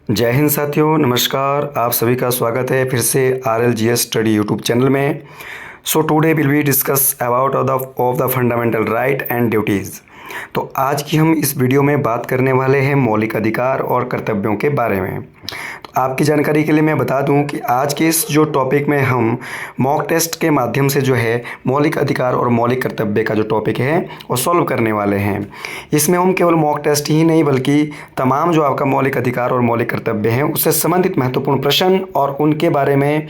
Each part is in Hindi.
जय हिंद साथियों, नमस्कार। आप सभी का स्वागत है फिर से RLGS स्टडी यूट्यूब चैनल में। So today will be discuss about of the fundamental right and duties. तो आज की हम इस वीडियो में बात करने वाले हैं मौलिक अधिकार और कर्तव्यों के बारे में। तो आपकी जानकारी के लिए मैं बता दूं कि आज के इस जो टॉपिक में हम मॉक टेस्ट के माध्यम से जो है मौलिक अधिकार और मौलिक कर्तव्य का जो टॉपिक है वो सॉल्व करने वाले हैं। इसमें हम केवल मॉक टेस्ट ही नहीं बल्कि तमाम जो आपका मौलिक अधिकार और मौलिक कर्तव्य हैं उससे संबंधित महत्वपूर्ण प्रश्न और उनके बारे में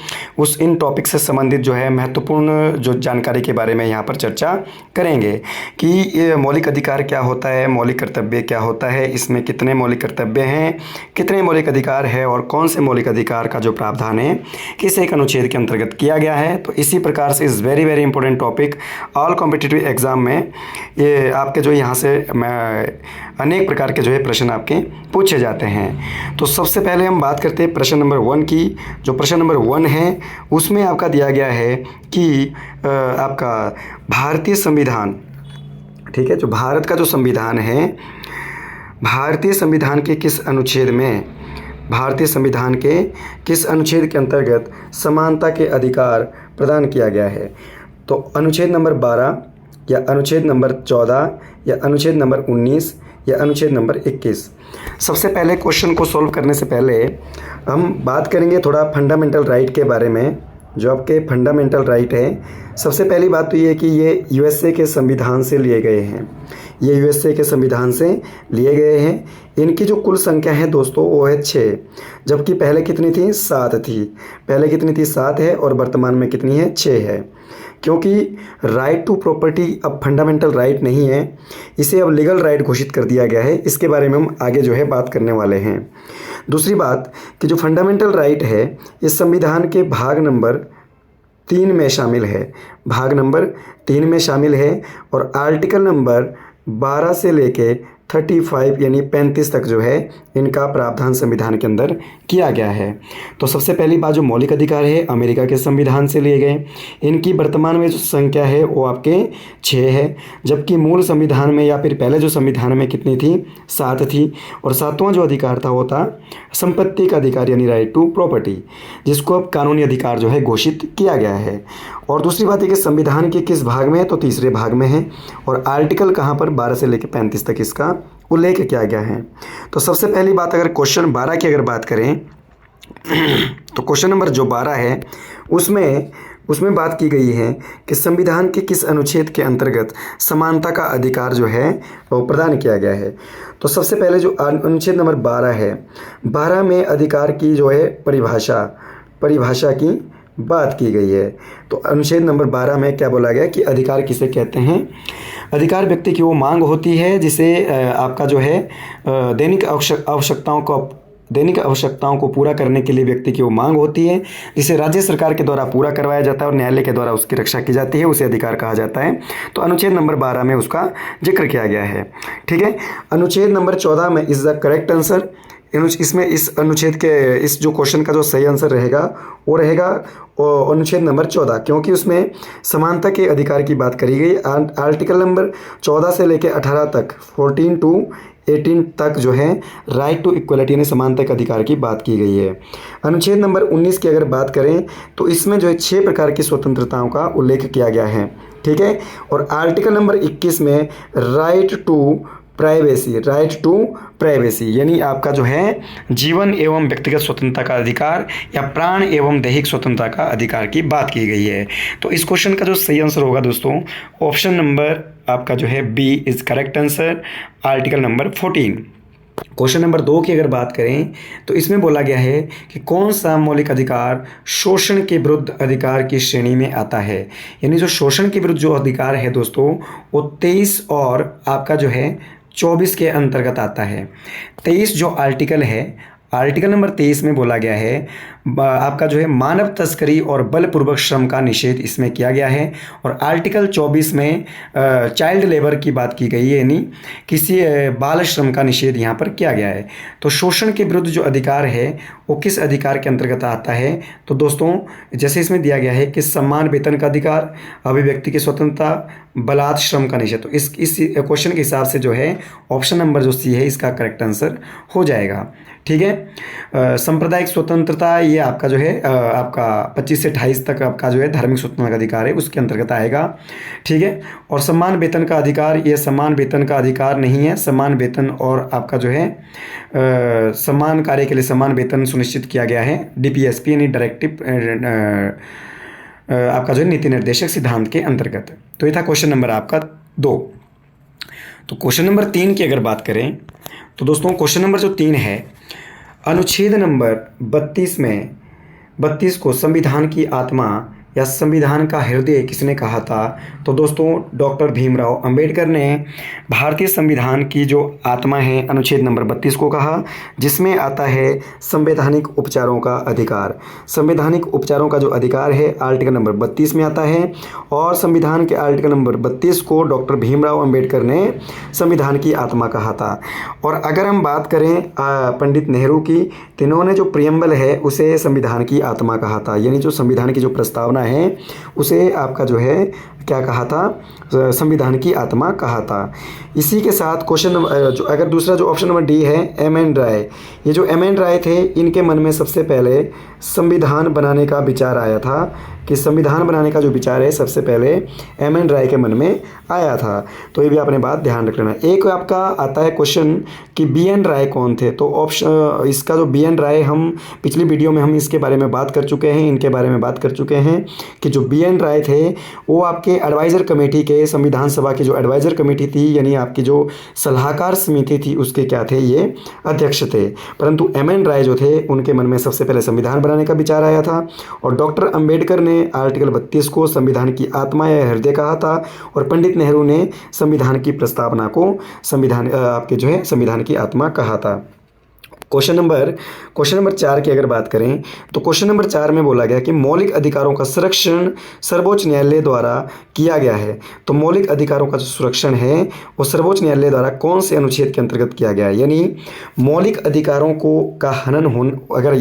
इन टॉपिक से संबंधित जो है महत्वपूर्ण जो जानकारी के बारे में यहाँ पर चर्चा करेंगे कि ये मौलिक अधिकार क्या होता है, मौलिक कर्तव्य क्या होता है, इसमें कितने मौलिक कर्तव्य हैं, कितने मौलिक अधिकार है और कौन से मौलिक अधिकार का जो प्रावधान है किस एक अनुच्छेद के अंतर्गत किया गया है। तो इसी प्रकार से इस very very important topic all competitive exam में ये आपके जो यहाँ से अनेक प्रकार के जो है प्रश्न आपके पूछे जाते हैं। तो सबसे पहले हम बात करते हैं प्रश्न नंबर 1 की। जो प्रश्न नंबर 1 है उसमें आपका दिया गया है कि आपका भारतीय संविधान, ठीक है, जो भारत का जो संविधान है, भारतीय संविधान के किस अनुच्छेद में, भारतीय संविधान के किस अनुच्छेद के अंतर्गत समानता के अधिकार प्रदान किया गया है। तो अनुच्छेद नंबर 12 या अनुच्छेद नंबर 14 या अनुच्छेद नंबर 19 या अनुच्छेद नंबर 21। सबसे पहले क्वेश्चन को सॉल्व करने से पहले हम बात करेंगे थोड़ा फंडामेंटल राइट के बारे में। जो आपके फंडामेंटल राइट है, सबसे पहली बात तो ये है कि ये USA के संविधान से लिए गए हैं। ये USA के संविधान से लिए गए हैं। इनकी जो कुल संख्या है दोस्तों वो है 6, जबकि पहले कितनी थी, 7 थी। पहले कितनी थी, 7 है और वर्तमान में कितनी है, 6 है। क्योंकि राइट टू प्रॉपर्टी अब फंडामेंटल राइट नहीं है, इसे अब लीगल राइट घोषित कर दिया गया है। इसके बारे में हम आगे जो है बात करने वाले हैं। दूसरी बात कि जो फंडामेंटल राइट है ये संविधान के भाग नंबर 3 में शामिल है, भाग नंबर 3 में शामिल है और आर्टिकल नंबर 12 से लेके 35 यानी 35 तक जो है इनका प्रावधान संविधान के अंदर किया गया है। तो सबसे पहली बात, जो मौलिक अधिकार है अमेरिका के संविधान से लिए गए। इनकी वर्तमान में जो संख्या है वो आपके 6 है, जबकि मूल संविधान में या फिर पहले जो संविधान में कितनी थी, 7 थी। और 7वां जो अधिकार था वो था संपत्ति का अधिकार यानी राइट टू प्रॉपर्टी, जिसको अब कानूनी अधिकार जो है घोषित किया गया है। और दूसरी बात है कि संविधान के किस भाग में है, तो तीसरे भाग में है और आर्टिकल कहाँ पर 12 से लेकर 35 तक इसका उल्लेख किया गया है। तो सबसे पहली बात, अगर क्वेश्चन 12 की अगर बात करें तो क्वेश्चन नंबर जो 12 है उसमें बात की गई है कि संविधान के किस अनुच्छेद के अंतर्गत समानता का अधिकार जो है वो प्रदान किया गया है। तो सबसे पहले जो अनुच्छेद नंबर 12 है, 12 में अधिकार की जो है परिभाषा की बात की गई है। तो अनुच्छेद नंबर 12 में क्या बोला गया कि अधिकार किसे कहते हैं। अधिकार व्यक्ति की वो मांग होती है जिसे आपका जो है दैनिक आवश्यकताओं को पूरा करने के लिए व्यक्ति की वो मांग होती है, जिसे राज्य सरकार के द्वारा पूरा करवाया जाता है और न्यायालय के द्वारा उसकी रक्षा की जाती है, उसे अधिकार कहा जाता है। तो अनुच्छेद नंबर 12 में उसका जिक्र किया गया है। ठीक है, अनुच्छेद नंबर 14 में इज द करेक्ट आंसर। इसमें इस अनुच्छेद के इस जो क्वेश्चन का जो सही आंसर रहेगा वो रहेगा अनुच्छेद नंबर 14, क्योंकि उसमें समानता के अधिकार की बात करी गई। आर्टिकल नंबर 14 से लेकर 18 तक 14 to 18 तक जो है राइट टू इक्वलिटी यानी समानता के अधिकार की बात की गई है। अनुच्छेद नंबर 19 की अगर बात करें तो इसमें जो है 6 प्रकार की स्वतंत्रताओं का उल्लेख किया गया है। ठीक है, और आर्टिकल नंबर 21 में राइट टू प्राइवेसी यानी आपका जो है जीवन एवं व्यक्तिगत स्वतंत्रता का अधिकार या प्राण एवं दैहिक स्वतंत्रता का अधिकार की बात की गई है। तो इस क्वेश्चन का जो सही आंसर होगा दोस्तों ऑप्शन नंबर आपका जो है B is correct answer, article number 14। Question number 2 की अगर बात करें तो इसमें बोला गया है कि कौन सा मौलिक अधिकार शोषण के विरुद्ध अधिकार की श्रेणी में आता है। यानी जो शोषण के विरुद्ध जो अधिकार है दोस्तों वो 23 और आपका जो है 24 के अंतर्गत आता है। 23 जो आर्टिकल है, आर्टिकल नंबर 23 में बोला गया है आपका जो है मानव तस्करी और बलपूर्वक श्रम का निषेध इसमें किया गया है। और आर्टिकल 24 में चाइल्ड लेबर की बात की गई है, यानी किसी बाल श्रम का निषेध यहाँ पर किया गया है। तो शोषण के विरुद्ध जो अधिकार है वो किस अधिकार के अंतर्गत आता है। तो दोस्तों जैसे इसमें दिया गया है कि सम्मान वेतन का अधिकार, अभिव्यक्ति की स्वतंत्रता, बलात् श्रम का निषेध। तो इस क्वेश्चन के हिसाब से जो है ऑप्शन नंबर जो सी है इसका करेक्ट आंसर हो जाएगा। ठीक है, सांप्रदायिक स्वतंत्रता ये आपका जो है आपका 25 से 28 तक आपका जो है धार्मिक स्वतंत्रता का अधिकार है, उसके अंतर्गत आएगा। ठीक है। और समान वेतन का अधिकार, ये समान वेतन का अधिकार नहीं है, समान वेतन और आपका जो है समान कार्य के लिए समान वेतन सुनिश्चित किया गया है DPSP यानी डायरेक्टिव आपका जो है नीति निर्देशक सिद्धांत के अंतर्गत। तो ये था क्वेश्चन नंबर आपका 2। तो क्वेश्चन नंबर 3 की अगर बात करें तो दोस्तों क्वेश्चन नंबर जो 3 है, अनुच्छेद नंबर 32 को संविधान की आत्मा या संविधान का हृदय किसने कहा था? तो दोस्तों डॉक्टर भीमराव अंबेडकर ने भारतीय संविधान की जो आत्मा है अनुच्छेद नंबर 32 को कहा, जिसमें आता है संवैधानिक उपचारों का अधिकार। संवैधानिक उपचारों का जो अधिकार है आर्टिकल नंबर 32 में आता है, और संविधान के आर्टिकल नंबर 32 को डॉक्टर भीमराव अंबेडकर ने संविधान की आत्मा कहा था। और अगर हम बात करें पंडित नेहरू की, तो इन्होंने जो प्रियम्बल है उसे संविधान की आत्मा कहा था, यानी जो संविधान की जो प्रस्तावना है उसे आपका जो है क्या कहा था? संविधान की आत्मा कहा था। इसी के साथ क्वेश्चन जो अगर दूसरा जो ऑप्शन नंबर डी है एम.एन. राय, ये जो एम.एन. राय थे इनके मन में सबसे पहले संविधान बनाने का विचार आया था, कि संविधान बनाने का जो विचार है सबसे पहले एम.एन. राय के मन में आया था। तो ये भी आपने बात ध्यान रख लेना। एक आपका आता है क्वेश्चन कि बी.एन. राय कौन थे? तो ऑप्शन इसका जो बी.एन. राय, हम पिछली वीडियो में हम इसके बारे में बात कर चुके हैं, इनके बारे में बात कर चुके हैं कि जो बी.एन. राय थे वो आपके एडवाइज़र कमेटी के, संविधान सभा की जो एडवाइज़र कमेटी थी यानी आपकी जो सलाहकार समिति थी उसके क्या थे? ये अध्यक्ष थे। परंतु एम.एन. राय जो थे उनके मन में सबसे पहले संविधान बनाने का विचार आया था, और डॉक्टर अंबेडकर ने आर्टिकल 32 को संविधान की आत्मा या हृदय कहा था, और पंडित नेहरू ने संविधान की प्रस्तावना को संविधान आपके जो है संविधान की आत्मा कहा था। क्वेश्चन नंबर 4 की अगर बात करें तो क्वेश्चन नंबर 4 में बोला गया कि मौलिक अधिकारों का संरक्षण सर्वोच्च न्यायालय द्वारा किया गया है। तो मौलिक अधिकारों का जो संरक्षण है वो सर्वोच्च न्यायालय द्वारा कौन से अनुच्छेद के अंतर्गत किया गया है? यानी मौलिक अधिकारों को का हनन हो, अगर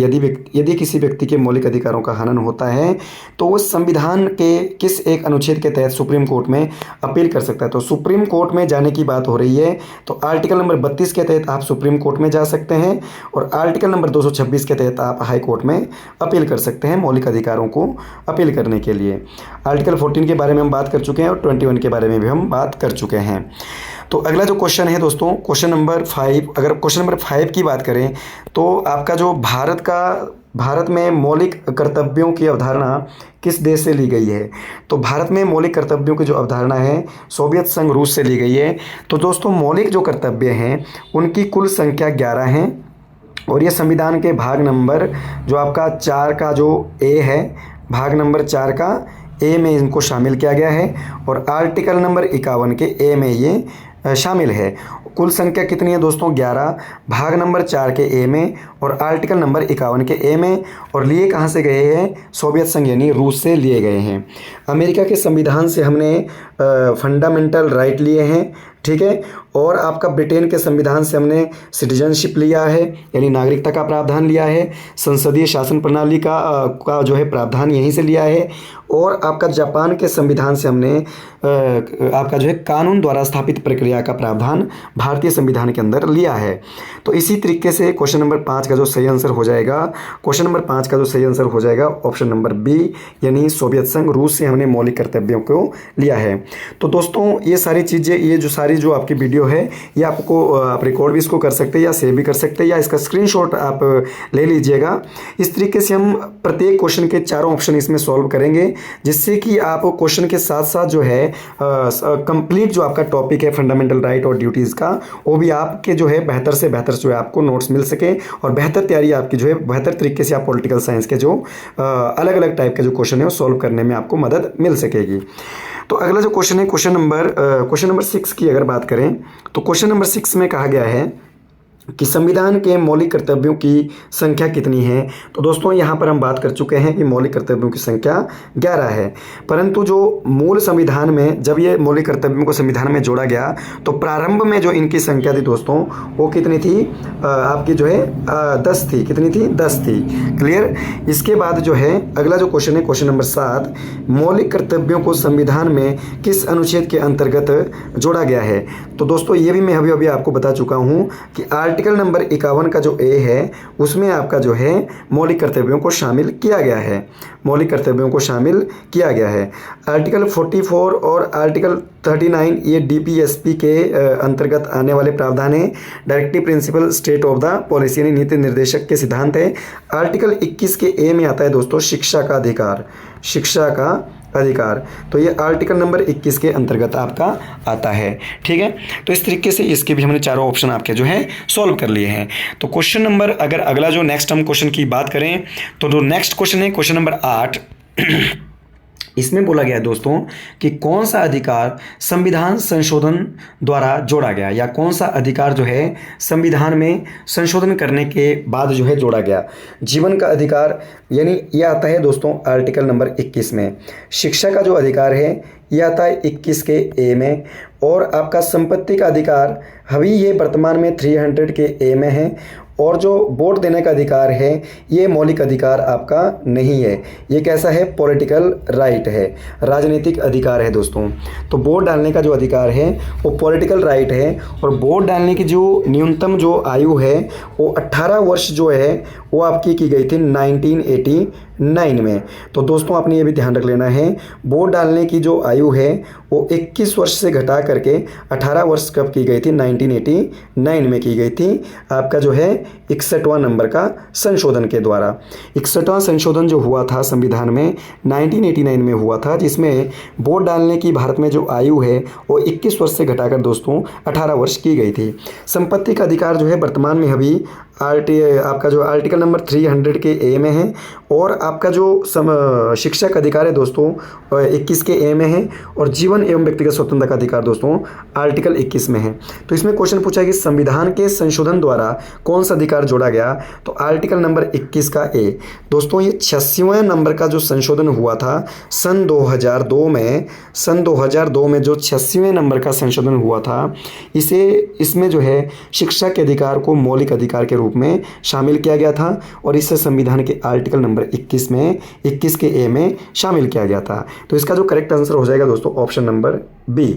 यदि किसी व्यक्ति के मौलिक अधिकारों का हनन होता है तो वो संविधान के किस एक अनुच्छेद के तहत सुप्रीम कोर्ट में अपील कर सकता है। तो सुप्रीम कोर्ट में जाने की बात हो रही है तो आर्टिकल नंबर 32 के तहत आप सुप्रीम कोर्ट में जा सकते हैं, और आर्टिकल नंबर 226 के तहत आप हाई कोर्ट में अपील कर सकते हैं मौलिक अधिकारों को अपील करने के लिए। आर्टिकल 14 के बारे में हम बात कर चुके हैं और 21 के बारे में भी हम बात कर चुके हैं। तो अगला जो क्वेश्चन है दोस्तों क्वेश्चन नंबर 5, अगर क्वेश्चन नंबर 5 की बात करें तो आपका जो भारत में मौलिक कर्तव्यों की अवधारणा किस देश से ली गई है? तो भारत में मौलिक कर्तव्यों की जो अवधारणा है सोवियत संघ रूस से ली गई है। तो दोस्तों मौलिक जो कर्तव्य हैं उनकी कुल संख्या 11 हैं, और ये संविधान के भाग नंबर जो आपका 4 का जो ए है, भाग नंबर 4 का ए में इनको शामिल किया गया है, और आर्टिकल नंबर 51 के ए में ये शामिल है। कुल संख्या कितनी है दोस्तों? 11, भाग नंबर 4 के ए में और आर्टिकल नंबर 51 के ए में, और लिए कहाँ से गए हैं? सोवियत संघ यानी रूस से लिए गए हैं। अमेरिका के संविधान से हमने फंडामेंटल राइट लिए हैं, ठीक है, और आपका ब्रिटेन के संविधान से हमने सिटीजनशिप लिया है यानी नागरिकता का प्रावधान लिया है, संसदीय शासन प्रणाली का जो है प्रावधान यहीं से लिया है, और आपका जापान के संविधान से हमने आपका जो है कानून द्वारा स्थापित प्रक्रिया का प्रावधान भारतीय संविधान के अंदर लिया है। तो इसी तरीके से क्वेश्चन नंबर 5 का जो सही आंसर हो जाएगा, क्वेश्चन नंबर 5 का जो सही आंसर हो जाएगा ऑप्शन नंबर बी, यानी सोवियत संघ रूस से हमने मौलिक कर्तव्यों को लिया है। तो दोस्तों ये सारी चीज़ें, ये जो सारी जो आपकी वीडियो है ये आपको आप रिकॉर्ड भी इसको कर सकते हैं या सेव भी कर सकते हैं, या इसका स्क्रीनशॉट आप ले लीजिएगा। इस तरीके से हम प्रत्येक क्वेश्चन के चारों ऑप्शन इसमें सॉल्व करेंगे, जिससे कि आप क्वेश्चन के साथ साथ जो है कंप्लीट जो आपका टॉपिक है फंडामेंटल राइट और ड्यूटीज़ का, वो भी आपके जो है बेहतर से बेहतर जो है आपको नोट्स मिल सके, और बेहतर तैयारी आपकी जो है बेहतर तरीके से आप पॉलिटिकल साइंस के जो अलग अलग टाइप के जो क्वेश्चन है वो सॉल्व करने में आपको मदद मिल सकेगी। तो अगला जो क्वेश्चन है क्वेश्चन नंबर 6 की अगर बात करें तो क्वेश्चन नंबर 6 में कहा गया है कि संविधान के मौलिक कर्तव्यों की संख्या कितनी है। तो दोस्तों यहाँ पर हम बात कर चुके हैं कि मौलिक कर्तव्यों की संख्या 11 है, परंतु जो मूल संविधान में जब ये मौलिक कर्तव्यों को संविधान में जोड़ा गया तो प्रारंभ में जो इनकी संख्या थी दोस्तों वो कितनी थी? आपकी जो है 10 थी। कितनी थी? 10 थी। क्लियर। इसके बाद जो है अगला जो क्वेश्चन है क्वेश्चन नंबर 7, मौलिक कर्तव्यों को संविधान में किस अनुच्छेद के अंतर्गत जोड़ा गया है? तो दोस्तों ये भी मैं अभी आपको बता चुका हूँ कि आर्टिकल आर्टिकल नंबर 51 का जो ए है उसमें आपका जो है मौलिक कर्तव्यों को शामिल किया गया है, मौलिक कर्तव्यों को शामिल किया गया है। आर्टिकल 44 और आर्टिकल 39 ये डीपीएसपी के अंतर्गत आने वाले प्रावधान हैं। Directive principle state of the policy यानी नीति निर्देशक के सिद्धांत है। आर्टिकल 21 के ए में आता है दोस्तों शिक्षा का अधिकार, शिक्षा का अधिकार, तो ये आर्टिकल नंबर 21 के अंतर्गत आपका आता है। ठीक है, तो इस तरीके से इसके भी हमने चारों ऑप्शन आपके जो है सॉल्व कर लिए हैं। तो क्वेश्चन नंबर, अगर अगला जो नेक्स्ट हम क्वेश्चन की बात करें तो जो नेक्स्ट क्वेश्चन है क्वेश्चन नंबर 8 इसमें बोला गया है दोस्तों कि कौन सा अधिकार संविधान संशोधन द्वारा जोड़ा गया, या कौन सा अधिकार जो है संविधान में संशोधन करने के बाद जो है जोड़ा गया। जीवन का अधिकार यानी ये आता है दोस्तों आर्टिकल नंबर 21 में। शिक्षा का जो अधिकार है ये आता है 21 के ए में। और आपका संपत्ति का अधिकार अभी ये वर्तमान में 300 के ए में है। और जो वोट देने का अधिकार है ये मौलिक अधिकार आपका नहीं है, ये कैसा है, पॉलिटिकल राइट है, राजनीतिक अधिकार है दोस्तों। तो वोट डालने का जो अधिकार है वो पॉलिटिकल राइट है। और वोट डालने की जो न्यूनतम जो आयु है वो 18 वर्ष जो है वो आपकी की गई थी 1989 में। तो दोस्तों आपने ये भी ध्यान रख लेना है, वोट डालने की जो आयु है वो 21 वर्ष से घटा करके 18 वर्ष कब की गई थी, 1989 में की गई थी। आपका जो है 61वां नंबर का संशोधन के द्वारा। 61वां संशोधन जो हुआ था संविधान में 1989 में हुआ था, जिसमें वोट डालने की भारत में जो आयु है वो 21 वर्ष से घटाकर दोस्तों 18 वर्ष की गई थी। संपत्ति का अधिकार जो है वर्तमान में अभी आपका जो आर्टिकल नंबर 300 के ए में है। और आपका जो शिक्षा का अधिकार है दोस्तों 21 के ए में है। और जीवन एवं व्यक्तिगत स्वतंत्रता का अधिकार दोस्तों आर्टिकल 21 में है। तो इसमें क्वेश्चन पूछा कि संविधान के संशोधन द्वारा कौन सा अधिकार जोड़ा गया, तो आर्टिकल नंबर 21 का ए। दोस्तों ये 86वें नंबर का जो संशोधन हुआ था सन 2002 में, सन 2002 में जो 86वें नंबर का संशोधन हुआ था, इसमें जो है शिक्षा के अधिकार को मौलिक अधिकार के रूप में शामिल किया गया था। और इसे संविधान के आर्टिकल नंबर 21 में 21 के ए में शामिल किया गया था। तो इसका जो करेक्ट आंसर हो जाएगा दोस्तों ऑप्शन नंबर बी।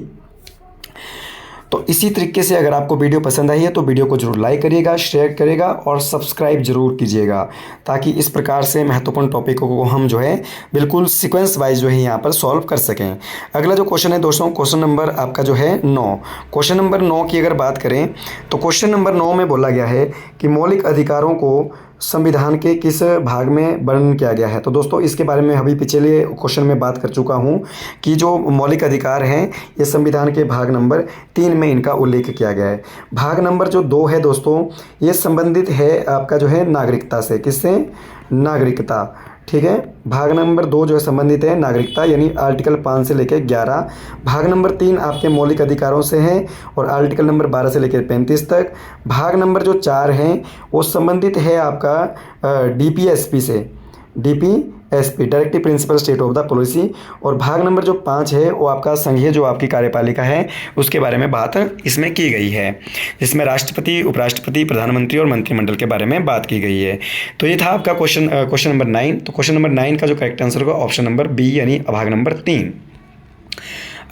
तो इसी तरीके से अगर आपको वीडियो पसंद आई है तो वीडियो को जरूर लाइक करिएगा, शेयर करिएगा और सब्सक्राइब जरूर कीजिएगा, ताकि इस प्रकार से महत्वपूर्ण टॉपिकों को हम जो है बिल्कुल सीक्वेंस वाइज जो है यहाँ पर सॉल्व कर सकें। अगला जो क्वेश्चन है दोस्तों क्वेश्चन नंबर आपका जो है 9। क्वेश्चन नंबर 9 की अगर बात करें तो क्वेश्चन नंबर 9 में बोला गया है कि मौलिक अधिकारों को संविधान के किस भाग में वर्णन किया गया है। तो दोस्तों इसके बारे में अभी पिछले क्वेश्चन में बात कर चुका हूं कि जो मौलिक अधिकार हैं ये संविधान के भाग नंबर 3 में इनका उल्लेख किया गया है। भाग नंबर जो 2 है दोस्तों ये संबंधित है आपका जो है नागरिकता से, किससे, नागरिकता। ठीक है, भाग नंबर 2 जो है संबंधित है नागरिकता यानी आर्टिकल 5 से लेकर 11। भाग नंबर 3 आपके मौलिक अधिकारों से है और आर्टिकल नंबर 12 से लेकर 35 तक। भाग नंबर जो 4 हैं वो संबंधित है आपका डीपीएसपी से, DPSP directive principle state of the policy. और भाग नंबर जो 5 है वो आपका संघीय जो आपकी कार्यपालिका है उसके बारे में बात इसमें की गई है, जिसमें राष्ट्रपति, उपराष्ट्रपति, प्रधानमंत्री और मंत्रिमंडल के बारे में बात की गई है। तो ये था आपका क्वेश्चन नंबर 9। तो क्वेश्चन नंबर 9 का जो करेक्ट आंसर होगा ऑप्शन नंबर बी यानी भाग नंबर 3।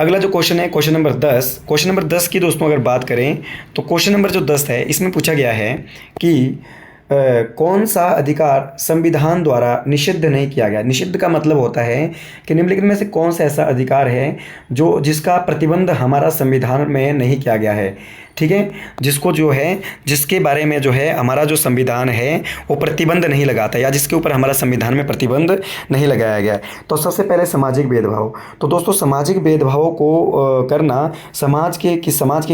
अगला जो क्वेश्चन है क्वेश्चन नंबर 10। क्वेश्चन नंबर 10 की दोस्तों अगर बात करें तो क्वेश्चन नंबर जो 10 है इसमें पूछा गया है कि कौन सा अधिकार संविधान द्वारा निषिद्ध नहीं किया गया। निषिद्ध का मतलब होता है कि निम्नलिखित में से कौन सा ऐसा अधिकार है जिसका प्रतिबंध हमारा संविधान में नहीं किया गया है। ठीक है, जिसको जो है जिसके बारे में जो है हमारा जो संविधान है वो प्रतिबंध नहीं लगाता या जिसके ऊपर हमारा संविधान में प्रतिबंध नहीं लगाया गया। तो सबसे पहले सामाजिक भेदभाव। तो दोस्तों सामाजिक भेदभाव को करना, समाज के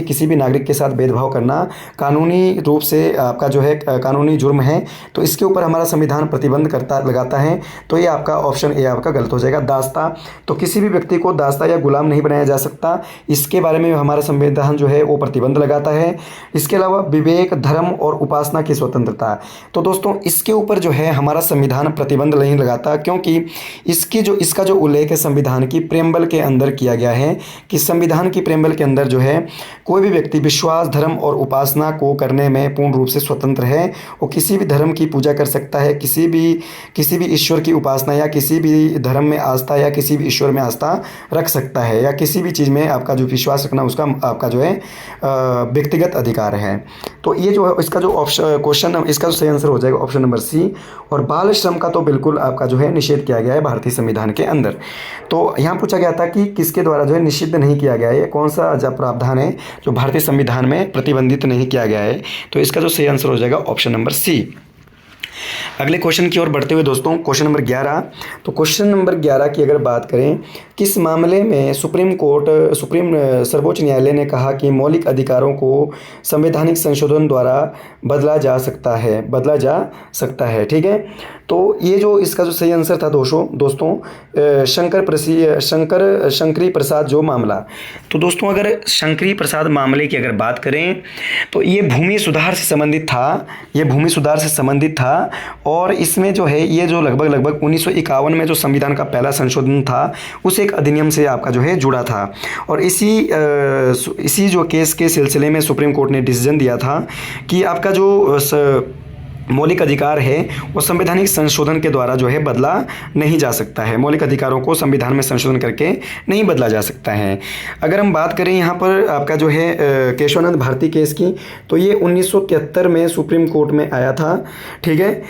किसी भी नागरिक के साथ भेदभाव करना कानूनी रूप से आपका जो है कानूनी जुर्म है। तो इसके ऊपर हमारा संविधान प्रतिबंध लगाता है। तो ये आपका ऑप्शन ए आपका गलत हो जाएगा। दास्ता, तो किसी भी व्यक्ति को दास्ता या गुलाम नहीं बनाया जा सकता, इसके बारे में हमारा संविधान जो है वो प्रतिबंध लगाता है। इसके अलावा विवेक, धर्म और उपासना की स्वतंत्रता। तो दोस्तों इसके ऊपर जो है हमारा संविधान प्रतिबंध नहीं लगाता, क्योंकि इसका जो उल्लेख है संविधान की प्रेम्बल के अंदर किया गया है कि संविधान की प्रेम्बल के अंदर जो है कोई भी व्यक्ति विश्वास, धर्म और उपासना को करने में पूर्ण रूप से स्वतंत्र है। वो किसी भी धर्म की पूजा कर सकता है, किसी भी ईश्वर की उपासना या किसी भी धर्म में आस्था या किसी भी ईश्वर में आस्था रख सकता है, या किसी भी चीज़ में आपका जो विश्वास रखना उसका आपका जो है व्यक्तिगत अधिकार है। तो ये जो इसका जो ऑप्शन क्वेश्चन, इसका जो सही आंसर हो जाएगा ऑप्शन नंबर सी। और बाल श्रम का तो बिल्कुल आपका जो है निषेध किया गया है भारतीय संविधान के अंदर। तो यहाँ पूछा गया था कि किसके द्वारा जो है निषिद्ध नहीं किया गया है, कौन सा जब प्रावधान है जो भारतीय संविधान में प्रतिबंधित नहीं किया गया है। तो इसका जो सही आंसर हो जाएगा ऑप्शन नंबर सी। अगले क्वेश्चन की ओर बढ़ते हुए दोस्तों, क्वेश्चन नंबर 11। तो क्वेश्चन नंबर 11 की अगर बात करें, किस मामले में सर्वोच्च न्यायालय ने कहा कि मौलिक अधिकारों को संवैधानिक संशोधन द्वारा बदला जा सकता है। ठीक है, तो ये जो इसका जो सही आंसर था दोस्तों शंकरी प्रसाद जो मामला। तो दोस्तों अगर शंकरी प्रसाद मामले की अगर बात करें तो ये भूमि सुधार से संबंधित था। और इसमें जो है ये जो लगभग 1951 में जो संविधान का पहला संशोधन था उस एक अधिनियम से आपका जो है जुड़ा था। और इसी जो केस के सिलसिले में सुप्रीम कोर्ट ने डिसीजन दिया था कि आपका जो मौलिक अधिकार है वो संवैधानिक संशोधन के द्वारा जो है बदला नहीं जा सकता है। मौलिक अधिकारों को संविधान में संशोधन करके नहीं बदला जा सकता है। अगर हम बात करें यहाँ पर आपका जो है केशवानंद भारती केस की, तो ये 1973 में सुप्रीम कोर्ट में आया था। ठीक है,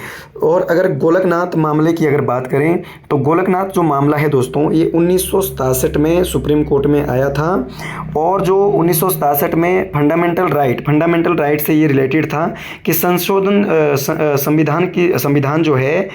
और अगर गोलकनाथ मामले की अगर बात करें तो गोलकनाथ जो मामला है दोस्तों ये 1967 में सुप्रीम कोर्ट में आया था। और जो 1967 में फंडामेंटल राइट से ये रिलेटेड था कि संविधान जो है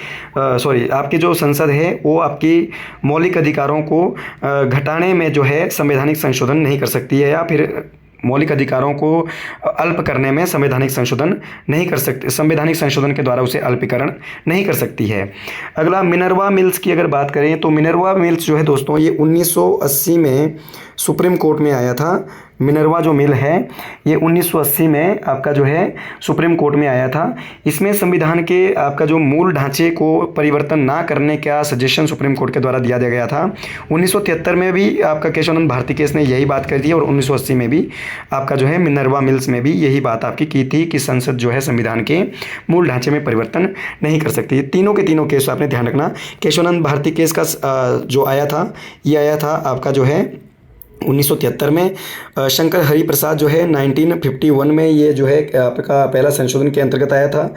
आपकी जो संसद है वो आपकी मौलिक अधिकारों को घटाने में जो है संवैधानिक संशोधन नहीं कर सकती है, या फिर मौलिक अधिकारों को अल्प करने में संवैधानिक संशोधन नहीं कर सकती, संवैधानिक संशोधन के द्वारा उसे अल्पीकरण नहीं कर सकती है। अगला मिनर्वा मिल्स की अगर बात करें तो मिनर्वा मिल्स जो है दोस्तों ये 1980 में सुप्रीम कोर्ट में आया था। मिनर्वा जो मिल है ये 1980 में आपका जो है सुप्रीम कोर्ट में आया था। इसमें संविधान के आपका जो मूल ढांचे को परिवर्तन ना करने का सजेशन सुप्रीम कोर्ट के द्वारा दिया गया था। 1973 में भी आपका केशवानंद भारती केस ने यही बात कर दी और 1980 में भी आपका जो है मिनर्वा मिल्स में भी यही बात आपकी की थी कि संसद जो है संविधान के मूल ढांचे में परिवर्तन नहीं कर सकती। तीनों के तीनों केस आपने ध्यान रखना। केशवानंद भारती केस का जो आया था ये आया था आपका जो है 1973 में। शंकर हरि प्रसाद जो है 1951 में ये जो है आपका पहला संशोधन के अंतर्गत आया था।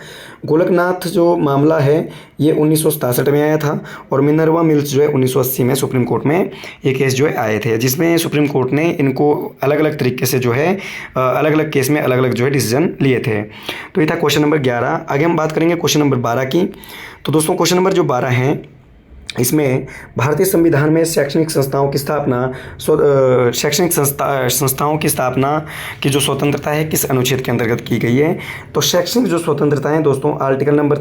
गोलकनाथ जो मामला है ये 1967 में आया था। और मिनर्वा मिल्स जो है 1980 में सुप्रीम कोर्ट में ये केस जो है आए थे, जिसमें सुप्रीम कोर्ट ने इनको अलग अलग तरीके से जो है अलग अलग केस में अलग अलग जो है डिसीजन लिए थे। तो ये था क्वेश्चन नंबर 11। आगे हम बात करेंगे क्वेश्चन नंबर 12 की। तो दोस्तों क्वेश्चन नंबर जो 12 है इसमें भारतीय संविधान में शैक्षणिक संस्थाओं की स्थापना की जो स्वतंत्रता है किस अनुच्छेद के अंतर्गत की गई है। तो शैक्षणिक जो स्वतंत्रता है दोस्तों आर्टिकल नंबर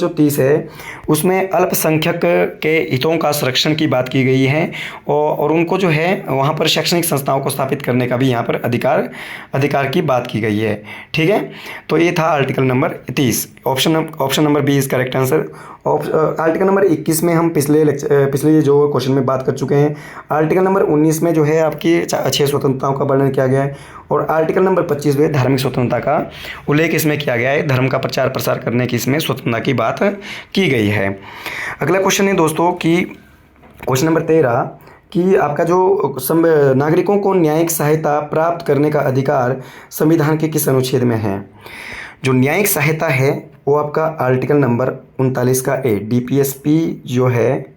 30 है उसमें अल्पसंख्यक के हितों का संरक्षण की बात की गई है। और उनको जो है वहाँ पर शैक्षणिक संस्थाओं को स्थापित करने का भी यहाँ पर अधिकार की बात की गई है। ठीक है, तो ये था article number 30। Option number B is correct answer. Article number 21 में हम पिछले जो क्वेश्चन में बात कर चुके हैं। आर्टिकल नंबर 19 में जो है आपकी 6 स्वतंत्रताओं का वर्णन किया गया है। और आर्टिकल नंबर 25 में धार्मिक स्वतंत्रता का उल्लेख इसमें किया गया है। धर्म का प्रचार प्रसार करने की इसमें स्वतंत्रता की बात की गई है। अगला क्वेश्चन है दोस्तों कि क्वेश्चन नंबर 13 कि आपका जो नागरिकों को न्यायिक सहायता प्राप्त करने का अधिकार संविधान के किस अनुच्छेद में है। जो न्यायिक सहायता है वो आपका आर्टिकल नंबर 39 का ए डीपीएसपी जो है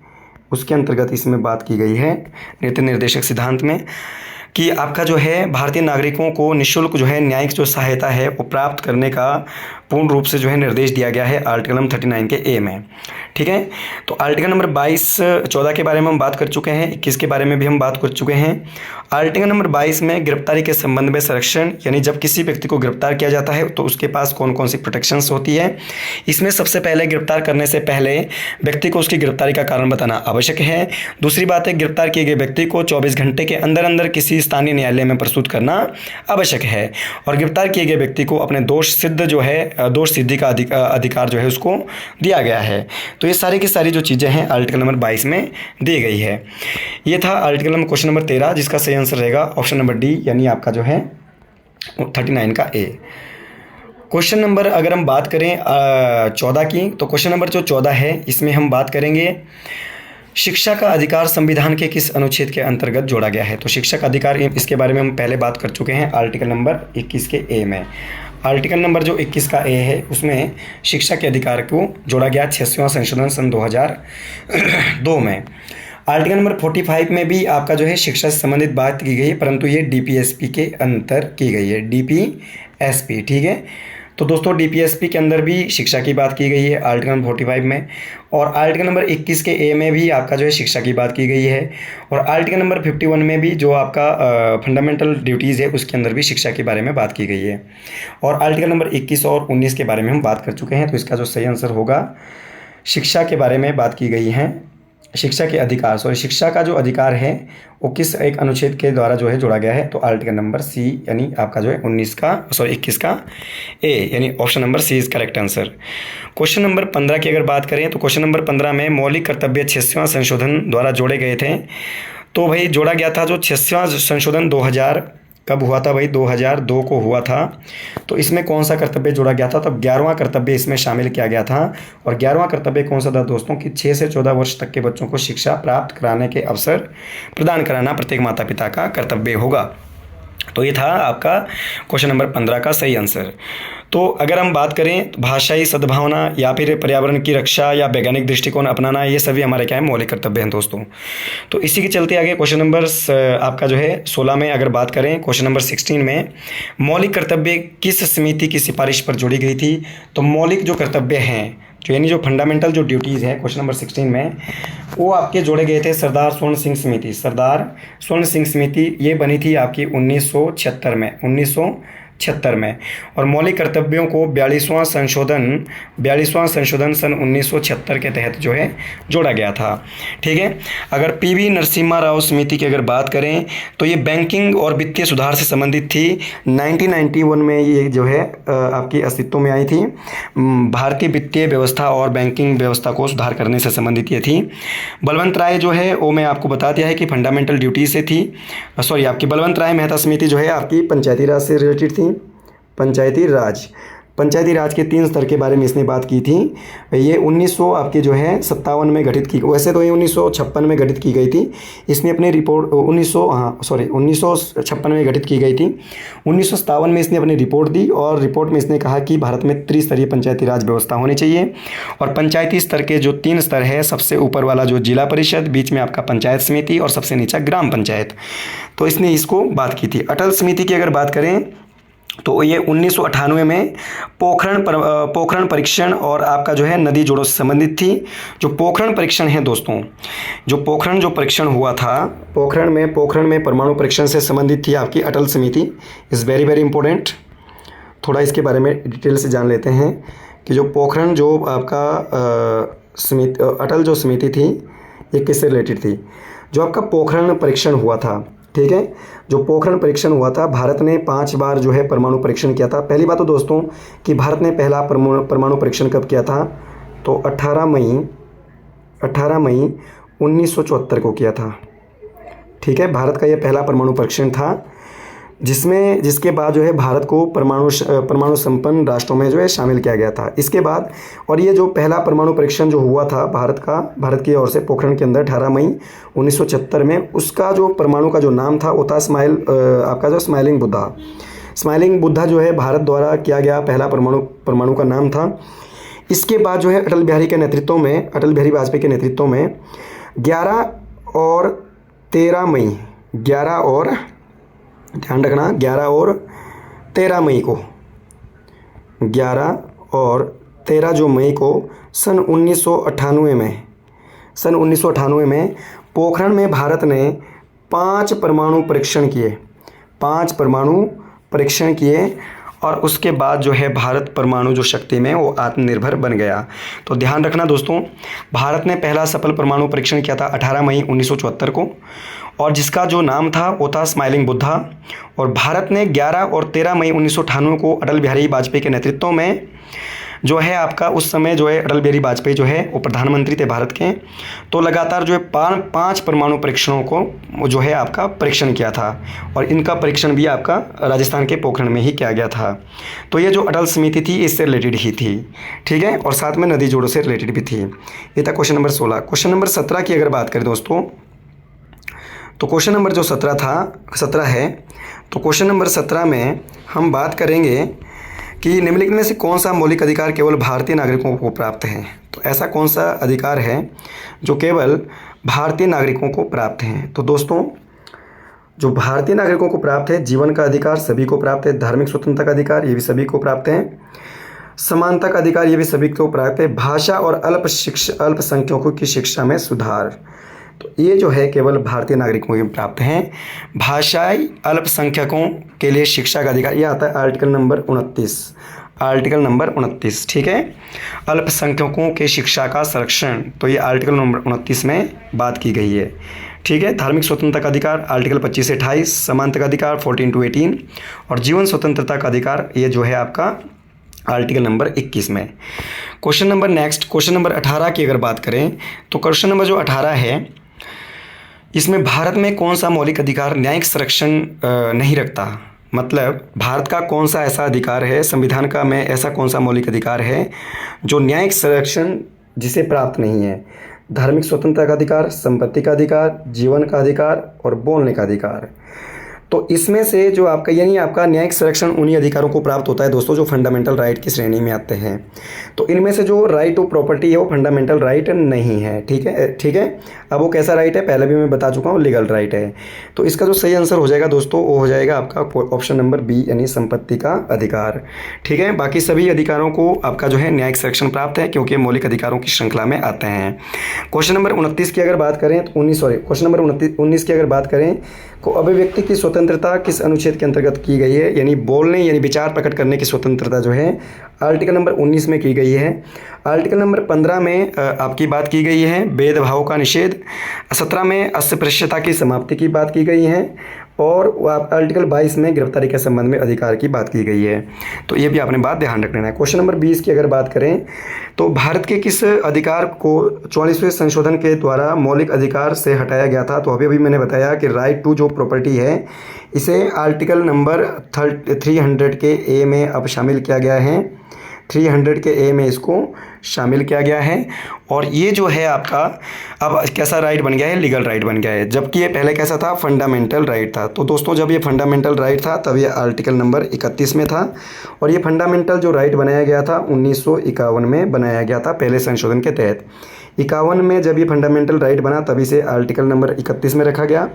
उसके अंतर्गत इसमें बात की गई है नीति निर्देशक सिद्धांत में कि आपका जो है भारतीय नागरिकों को निःशुल्क जो है न्यायिक जो सहायता है वो प्राप्त करने का पूर्ण रूप से जो है निर्देश दिया गया है आर्टिकल नंबर 39 के ए में। ठीक है, तो आर्टिकल नंबर 14 के बारे में हम बात कर चुके हैं, 21 के बारे में भी हम बात कर चुके हैं। आर्टिकल नंबर 22 में गिरफ्तारी के संबंध में संरक्षण, यानी जब किसी व्यक्ति को गिरफ्तार किया जाता है तो उसके पास कौन कौन सी प्रोटेक्शंस होती है। इसमें सबसे पहले गिरफ्तार करने से पहले व्यक्ति को उसकी गिरफ्तारी का कारण बताना आवश्यक है। दूसरी बात है गिरफ्तार किए गए व्यक्ति को 24 घंटे के अंदर अंदर किसी स्थानीय न्यायालय में प्रस्तुत करना आवश्यक है। और गिरफ्तार किए गए व्यक्ति को अपने दोष सिद्धि का अधिकार जो है उसको दिया गया है। तो ये सारी की सारी जो चीज़ें हैं आर्टिकल नंबर 22 में दी गई है। ये था आर्टिकल नंबर क्वेश्चन नंबर 13 जिसका सही आंसर रहेगा ऑप्शन नंबर डी, यानी आपका जो है 39 का ए। क्वेश्चन नंबर अगर हम बात करें 14 की, तो क्वेश्चन नंबर जो 14 है इसमें हम बात करेंगे शिक्षा का अधिकार संविधान के किस अनुच्छेद के अंतर्गत जोड़ा गया है? तो शिक्षा का अधिकार, इसके बारे में हम पहले बात कर चुके हैं आर्टिकल नंबर 21 के ए में। आर्टिकल नंबर जो 21 का ए है उसमें शिक्षा के अधिकार को जोड़ा गया 86वां संशोधन सन 2002 में। आर्टिकल नंबर 45 में भी आपका जो है शिक्षा से संबंधित बात की गई है, परंतु ये डीपीएसपी के अंतर की गई है, डीपीएसपी, ठीक है। तो दोस्तों डीपीएसपी के अंदर भी शिक्षा की बात की गई है आर्टिकल नंबर 45 में, और आर्टिकल नंबर 21 के ए में भी आपका जो है शिक्षा की बात की गई है, और आर्टिकल नंबर 51 में भी जो आपका फंडामेंटल ड्यूटीज़ है उसके अंदर भी शिक्षा के बारे में बात की गई है, और आर्टिकल नंबर 21 और 19 के बारे में हम बात कर चुके हैं। तो इसका जो सही आंसर होगा, शिक्षा के बारे में बात की गई है, शिक्षा के अधिकार, शिक्षा का जो अधिकार है वो किस एक अनुच्छेद के द्वारा जो है जोड़ा गया है? तो आर्टिकल नंबर सी, यानी आपका जो है 21 का ए, यानी option number C is correct answer. Question number 15 की अगर बात करें तो क्वेश्चन नंबर 15 में मौलिक कर्तव्य 86वां संशोधन द्वारा जोड़े गए थे। तो भाई जोड़ा गया था जो 86वां संशोधन 2000 कब हुआ था भाई? 2002 को हुआ था। तो इसमें कौन सा कर्तव्य जोड़ा गया था? तब 11वां कर्तव्य इसमें शामिल किया गया था, और 11वां कर्तव्य कौन सा था दोस्तों? कि 6 से 14 वर्ष तक के बच्चों को शिक्षा प्राप्त कराने के अवसर प्रदान कराना प्रत्येक माता पिता का कर्तव्य होगा। तो ये था आपका क्वेश्चन नंबर 15 का सही आंसर। तो अगर हम बात करें तो भाषाई सद्भावना या फिर पर्यावरण की रक्षा या वैज्ञानिक दृष्टिकोण अपनाना, ये सभी हमारे क्या है? मौलिक कर्तव्य हैं दोस्तों। तो इसी के चलते आगे क्वेश्चन नंबर आपका जो है 16 में अगर बात करें, क्वेश्चन नंबर 16 में मौलिक कर्तव्य किस समिति की सिफारिश पर जोड़ी गई थी? तो मौलिक जो कर्तव्य हैं, जो यानी जो फंडामेंटल जो ड्यूटीज़ है क्वेश्चन नंबर 16 में, वो आपके जोड़े गए थे सरदार स्वर्ण सिंह समिति। सरदार स्वर्ण सिंह समिति ये बनी थी आपकी 1976 में, 1976 में, और मौलिक कर्तव्यों को 42वां संशोधन सन 1976 के तहत जो है जोड़ा गया था, ठीक है। अगर पीवी नरसिम्हा राव समिति की अगर बात करें तो ये बैंकिंग और वित्तीय सुधार से संबंधित थी। 1991 में ये जो है आपकी अस्तित्व में आई थी। भारतीय वित्तीय व्यवस्था और बैंकिंग व्यवस्था को सुधार करने से संबंधित ये थी। बलवंत राय जो है वो मैं आपको बता दिया है कि फंडामेंटल ड्यूटी से थी। आपकी बलवंत राय मेहता समिति जो है आपकी पंचायती राज से रिलेटेड थी। पंचायती राज के 3 स्तर के बारे में इसने बात की थी। ये 1957 में गठित की, वैसे तो ये 1956 में गठित की गई थी। इसने अपनी रिपोर्ट 1956 में गठित की गई थी। 1957 में इसने अपनी रिपोर्ट दी, और रिपोर्ट में इसने कहा कि भारत में त्रिस्तरीय पंचायती राज व्यवस्था होनी चाहिए, और पंचायती स्तर के जो 3 स्तर है, सबसे ऊपर वाला जो जिला परिषद, बीच में आपका पंचायत समिति, और सबसे नीचा ग्राम पंचायत, तो इसने इसको बात की थी। अटल समिति की अगर बात करें तो ये 1998 में पोखरण परीक्षण और आपका जो है नदी जोड़ों से संबंधित थी। जो पोखरण परीक्षण है दोस्तों, जो परीक्षण हुआ था, पोखरण में परमाणु परीक्षण से संबंधित थी आपकी अटल समिति। Is very very important. थोड़ा इसके बारे में डिटेल से जान लेते हैं कि जो पोखरण जो आपका अटल जो समिति थी ये किससे रिलेटेड थी? जो आपका पोखरण परीक्षण हुआ था, ठीक है, जो पोखरण परीक्षण हुआ था, भारत ने 5 बार जो है परमाणु परीक्षण किया था। पहली बात तो दोस्तों कि भारत ने पहला परमाणु परीक्षण कब किया था? तो 18 मई 1974 को किया था, ठीक है। भारत का यह पहला परमाणु परीक्षण था, जिसके बाद जो है भारत को परमाणु संपन्न राष्ट्रों में जो है शामिल किया गया था। इसके बाद, और ये जो पहला परमाणु परीक्षण जो हुआ था भारत की ओर से पोखरण के अंदर 18 मई 1974 में, उसका जो परमाणु का जो नाम था वो था आपका जो स्माइलिंग बुद्धा जो है भारत द्वारा किया गया पहला परमाणु का नाम था। इसके बाद जो है अटल बिहारी वाजपेयी के नेतृत्व में 11 और 13 मई 11 और 13 मई को 11 और 13 जो मई को सन 1998 में पोखरण में भारत ने 5 परमाणु परीक्षण किए, और उसके बाद जो है भारत परमाणु जो शक्ति में वो आत्मनिर्भर बन गया। तो ध्यान रखना दोस्तों, भारत ने पहला सफल परमाणु परीक्षण किया था 18 मई 1974 को, और जिसका जो नाम था वो था स्माइलिंग बुद्धा। और भारत ने 11 और 13 मई 1998 को अटल बिहारी वाजपेयी के नेतृत्व में जो है आपका उस समय जो है अटल बिहारी वाजपेयी जो है वो प्रधानमंत्री थे भारत के। तो लगातार जो है पाँच परमाणु परीक्षणों को जो है आपका परीक्षण किया था, और इनका परीक्षण भी आपका राजस्थान के पोखरण में ही किया गया था। तो ये जो अटल समिति थी इससे रिलेटेड ही थी, ठीक है, और साथ में नदी जोड़ों से रिलेटेड भी थी। ये था क्वेश्चन नंबर 16। क्वेश्चन नंबर 17 की अगर बात करें दोस्तों, तो क्वेश्चन नंबर जो 17 है, तो क्वेश्चन नंबर 17 में हम बात करेंगे कि निम्नलिखित में से कौन सा मौलिक अधिकार केवल भारतीय नागरिकों को प्राप्त है। तो ऐसा कौन सा अधिकार है जो केवल भारतीय नागरिकों को प्राप्त है। तो दोस्तों जो भारतीय नागरिकों को प्राप्त है, जीवन का अधिकार सभी को प्राप्त है, धार्मिक स्वतंत्रता का अधिकार ये भी सभी को प्राप्त है, समानता का अधिकार ये भी सभी को प्राप्त है, भाषा और अल्पसंख्यकों की शिक्षा में सुधार, तो ये जो है केवल भारतीय नागरिकों को प्राप्त हैं। भाषाई अल्पसंख्यकों के लिए शिक्षा का अधिकार, ये आता है आर्टिकल नंबर 29, ठीक है, अल्पसंख्यकों के शिक्षा का संरक्षण, तो ये आर्टिकल नंबर 29 में बात की गई है, ठीक है। धार्मिक स्वतंत्रता का अधिकार आर्टिकल 25 से 28, समानता का अधिकार 14 to 18, और जीवन स्वतंत्रता का अधिकार ये जो है आपका आर्टिकल नंबर 21 में। क्वेश्चन नंबर 18 की अगर बात करें, तो क्वेश्चन नंबर जो 18 है, इसमें भारत में कौन सा मौलिक अधिकार न्यायिक संरक्षण नहीं रखता। मतलब भारत का कौन सा ऐसा अधिकार है, संविधान का में ऐसा कौन सा मौलिक अधिकार है जो न्यायिक संरक्षण जिसे प्राप्त नहीं है। धार्मिक स्वतंत्रता का अधिकार, संपत्ति का अधिकार, जीवन का अधिकार और बोलने का अधिकार। तो इसमें से जो आपका यानी आपका न्यायिक संरक्षण उन्हीं अधिकारों को प्राप्त होता है दोस्तों जो फंडामेंटल राइट की श्रेणी में आते हैं। तो इनमें से जो राइट टू प्रॉपर्टी है वो फंडामेंटल राइट नहीं है, ठीक है। अब वो कैसा राइट है पहले भी मैं बता चुका हूँ, लीगल राइट है। तो इसका जो सही आंसर हो जाएगा दोस्तों वो हो जाएगा आपका ऑप्शन नंबर बी, यानी संपत्ति का अधिकार, ठीक है। बाकी सभी अधिकारों को आपका जो है न्यायिक संरक्षण प्राप्त है क्योंकि मौलिक अधिकारों की श्रृंखला में आते हैं। क्वेश्चन नंबर 29 की अगर बात करें तो 19 की अगर बात करें को अभिव्यक्ति की स्वतंत्रता किस अनुच्छेद के अंतर्गत की गई है, यानी बोलने यानी विचार प्रकट करने की स्वतंत्रता जो है आर्टिकल नंबर 19 में की गई है। आर्टिकल नंबर 15 में आपकी बात की गई है भेदभाव का निषेध, 17 में अस्पृश्यता की समाप्ति की बात की गई है, और आर्टिकल 22 में गिरफ्तारी के संबंध में अधिकार की बात की गई है। तो ये भी आपने बात ध्यान रखना है। क्वेश्चन नंबर 20 की अगर बात करें तो भारत के किस अधिकार को 44वें संशोधन के द्वारा मौलिक अधिकार से हटाया गया था। तो अभी मैंने बताया कि राइट टू जो प्रॉपर्टी है इसे आर्टिकल नंबर 300 के ए में अब शामिल किया गया है, 300 के ए में इसको शामिल किया गया है, और ये जो है आपका अब कैसा राइट बन गया है, लीगल राइट बन गया है, जबकि ये पहले कैसा था, फंडामेंटल राइट था। तो दोस्तों जब ये फंडामेंटल राइट था तब ये आर्टिकल नंबर 31 में था, और ये फंडामेंटल जो राइट बनाया गया था 1951 में बनाया गया था पहले संशोधन के तहत। 51 में जब ये फंडामेंटल राइट बना तभी से आर्टिकल नंबर 31 में रखा गया,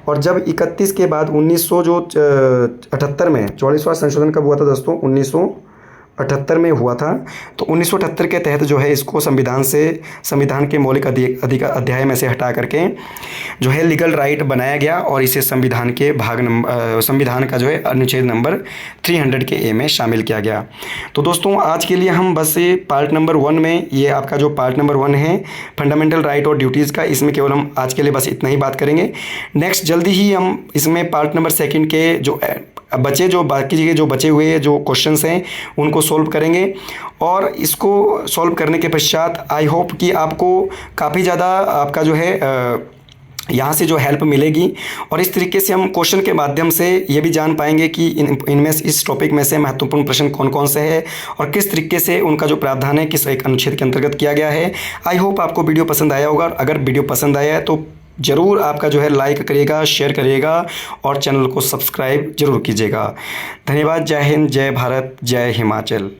और जब 31 के बाद 1978 में 44वां संशोधन कब हुआ था दोस्तों, 1978 में हुआ था। तो 1978 के तहत जो है इसको संविधान के मौलिक अध्याय में से हटा करके जो है लीगल राइट बनाया गया, और इसे संविधान का जो है अनुच्छेद नंबर 300 के ए में शामिल किया गया। तो दोस्तों आज के लिए हम बस पार्ट नंबर 1 में, ये आपका जो पार्ट नंबर 1 है फंडामेंटल राइट और ड्यूटीज़ का, इसमें केवल हम आज के लिए बस इतना ही बात करेंगे। नेक्स्ट जल्दी ही हम इसमें पार्ट नंबर 2 के जो बाकी जो बचे हुए जो क्वेश्चंस हैं उनको सॉल्व करेंगे, और इसको सॉल्व करने के पश्चात आई होप कि आपको काफ़ी ज़्यादा आपका जो है यहाँ से जो हेल्प मिलेगी, और इस तरीके से हम क्वेश्चन के माध्यम से ये भी जान पाएंगे कि इनमें इस टॉपिक में से महत्वपूर्ण प्रश्न कौन कौन से हैं और किस तरीके से उनका जो प्रावधान है किस एक अनुच्छेद के अंतर्गत किया गया है। आई होप आपको वीडियो पसंद आया होगा। अगर वीडियो पसंद आया है तो ज़रूर आपका जो है लाइक करिएगा, शेयर करिएगा और चैनल को सब्सक्राइब जरूर कीजिएगा। धन्यवाद। जय हिंद, जय भारत, जय हिमाचल।